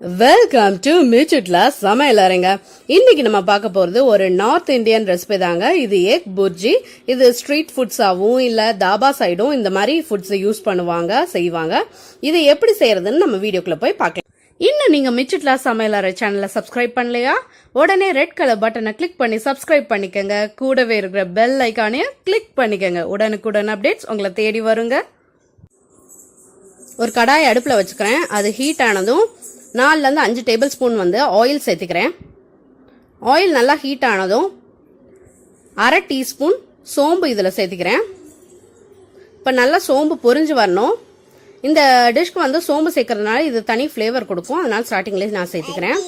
Welcome to மிச்சுட்லா சமையலறைங்க. இன்னைக்கு நம்ம பார்க்க போறது ஒரு நார்த் இந்தியன் ரெசிபி தாங்க. இது எக் புர்ஜி. இது ஸ்ட்ரீட் ஃபுட்ஸாவும் இல்ல தாபா சைடும் இந்த மாதிரி ஃபுட்ஸ் யூஸ் பண்ணுவாங்க, செய்வாங்க. இது எப்படி செய்யறதுன்னு நம்ம வீடியோக்குள்ள போய் பார்க்கலாம். இன்னும் நீங்க மிச்சுட்லா சமையலறை சேனலை சப்ஸ்கிரைப் பண்ணலையா? உடனே ரெட் கலர் பட்டனை கிளிக் பண்ணி சப்ஸ்கிரைப் பண்ணிக்கங்க. கூடவே இருக்கிற பெல் ஐக்கானையும் கிளிக் பண்ணிக்கங்க. உடனுக்குடன் அப்டேட்ஸ் உங்களை தேடி வருங்க. ஒரு கடாய் அடுப்பில் வச்சுக்கிறேன். அது ஹீட் ஆனதும் 4 to 5 டேபிள் ஸ்பூன் ஆயில் சேர்த்துக்கிறேன். ஆயில் நல்லா ஹீட் ஆனதும் 1/2 டீஸ்பூன் சோம்பு இதில் சேர்த்துக்கிறேன். இப்போ நல்லா சோம்பு பொரிஞ்சு வரணும். இந்த டிஷ்க்கு சோம்பு சேர்க்கறதுனால இது தனி ஃப்ளேவர் கொடுக்கும். அதனால ஸ்டார்டிங்லேயே நான் சேர்த்துக்கிறேன்.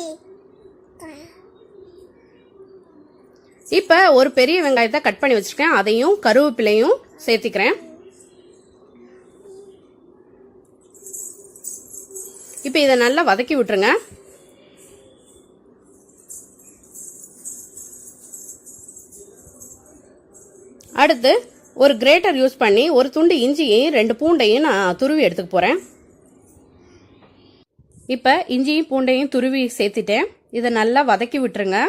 இப்போ ஒரு பெரிய வெங்காயத்தை கட் பண்ணி வச்சுருக்கேன். அதையும் கருவேப்பிலையும் சேர்த்துக்கிறேன். இப்போ இதை நல்லா வதக்கி விட்டுருங்க. அடுத்து ஒரு கிரேட்டர் யூஸ் பண்ணி ஒரு துண்டு இஞ்சியையும் 2 பூண்டையும் நான் துருவி எடுத்துக்க போறேன். இப்போ இஞ்சியும் பூண்டையும் துருவி சேர்த்துட்டேன். இதை நல்லா வதக்கி விட்டுருங்க.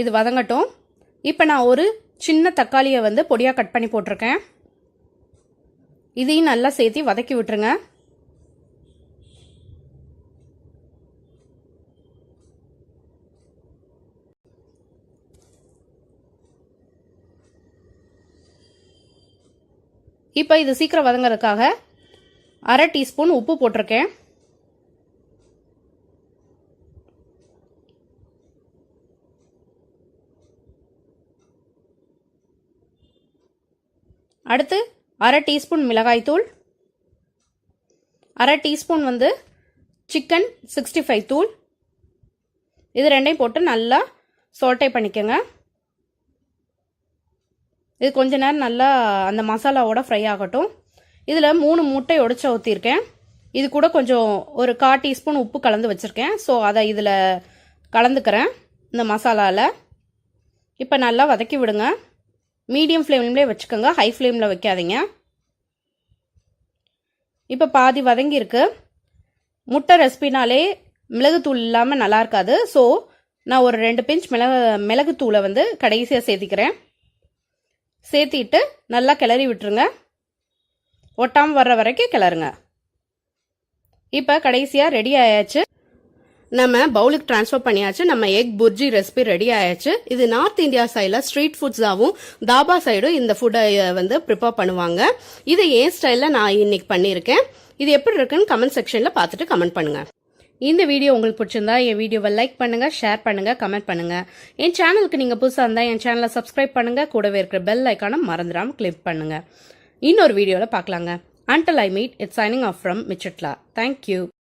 இது வதங்கட்டும். இப்போ நான் ஒரு சின்ன தக்காளியை பொடியாக கட் பண்ணி போட்டிருக்கேன். இதையும் நல்லா சேர்த்து வதக்கி விட்டுருங்க. இப்போ இது சீக்கிரம் வதங்கிறதுக்காக 1/2 டீஸ்பூன் உப்பு போட்டிருக்கேன். அடுத்து 1/2 டீஸ்பூன் மிளகாய் தூள், 1/2 டீஸ்பூன் சிக்கன் 65 தூள். இது ரெண்டையும் போட்டு நல்லா சோட்டை பண்ணிக்கோங்க. இது கொஞ்ச நேரம் நல்லா அந்த மசாலாவோட ஃப்ரை ஆகட்டும். இதில் 3 முட்டை உடைச்சு ஊற்றிருக்கேன். இது கூட கொஞ்சம் ஒரு 1/4 டீஸ்பூன் உப்பு கலந்து வச்சுருக்கேன். ஸோ அதை இதில் கலந்துக்கிறேன் இந்த மசாலாவில். இப்போ நல்லா வதக்கி விடுங்க. மீடியம் ஃப்ளேம்லேயே வச்சுக்கோங்க, ஹை ஃப்ளேமில் வைக்காதீங்க. இப்போ பாதி வதங்கியிருக்கு. முட்டை ரெசிபினாலே மிளகுத்தூள் இல்லாமல் நல்லா இருக்காது. ஸோ நான் ஒரு 2 பிஞ்ச் மிளகுத்தூளை கடைசியாக சேர்த்திக்கிறேன். சேர்த்திட்டு நல்லா கிளறி விட்டுருங்க. ஒட்டாமல் வர்ற வரைக்கும் கிளறுங்க. இப்போ கடைசியாக ரெடி ஆயாச்சு. நம்ம பவுலுக்கு ட்ரான்ஸ்ஃபர் பண்ணியாச்சு. நம்ம எக் புர்ஜி ரெசிபி ரெடி ஆயாச்சு. இது நார்த் இந்தியா சைடில் ஸ்ட்ரீட் ஃபுட்ஸாகவும் தாபா சைடும் இந்த ஃபுட்டை ப்ரிப்பேர் பண்ணுவாங்க. இது என் ஸ்டைலில் நான் இன்னைக்கு பண்ணியிருக்கேன். இது எப்படி இருக்குன்னு கமெண்ட் செக்ஷனில் பார்த்துட்டு கமெண்ட் பண்ணுங்க. இந்த வீடியோ உங்களுக்கு பிடிச்சிருந்தா என் வீடியோவை லைக் பண்ணுங்க, ஷேர் பண்ணுங்க, கமெண்ட் பண்ணுங்க. என் சேனலுக்கு நீங்கள் புதுசாக இருந்தால் என் சேனலை சப்ஸ்கிரைப் பண்ணுங்க. கூடவே இருக்கிற பெல் ஐக்கானை மறந்துடாமல் கிளிக் பண்ணுங்க. இன்னொரு வீடியோவில் பார்க்கலாங்க. Until I meet, it's signing off from Michutla. Thank you.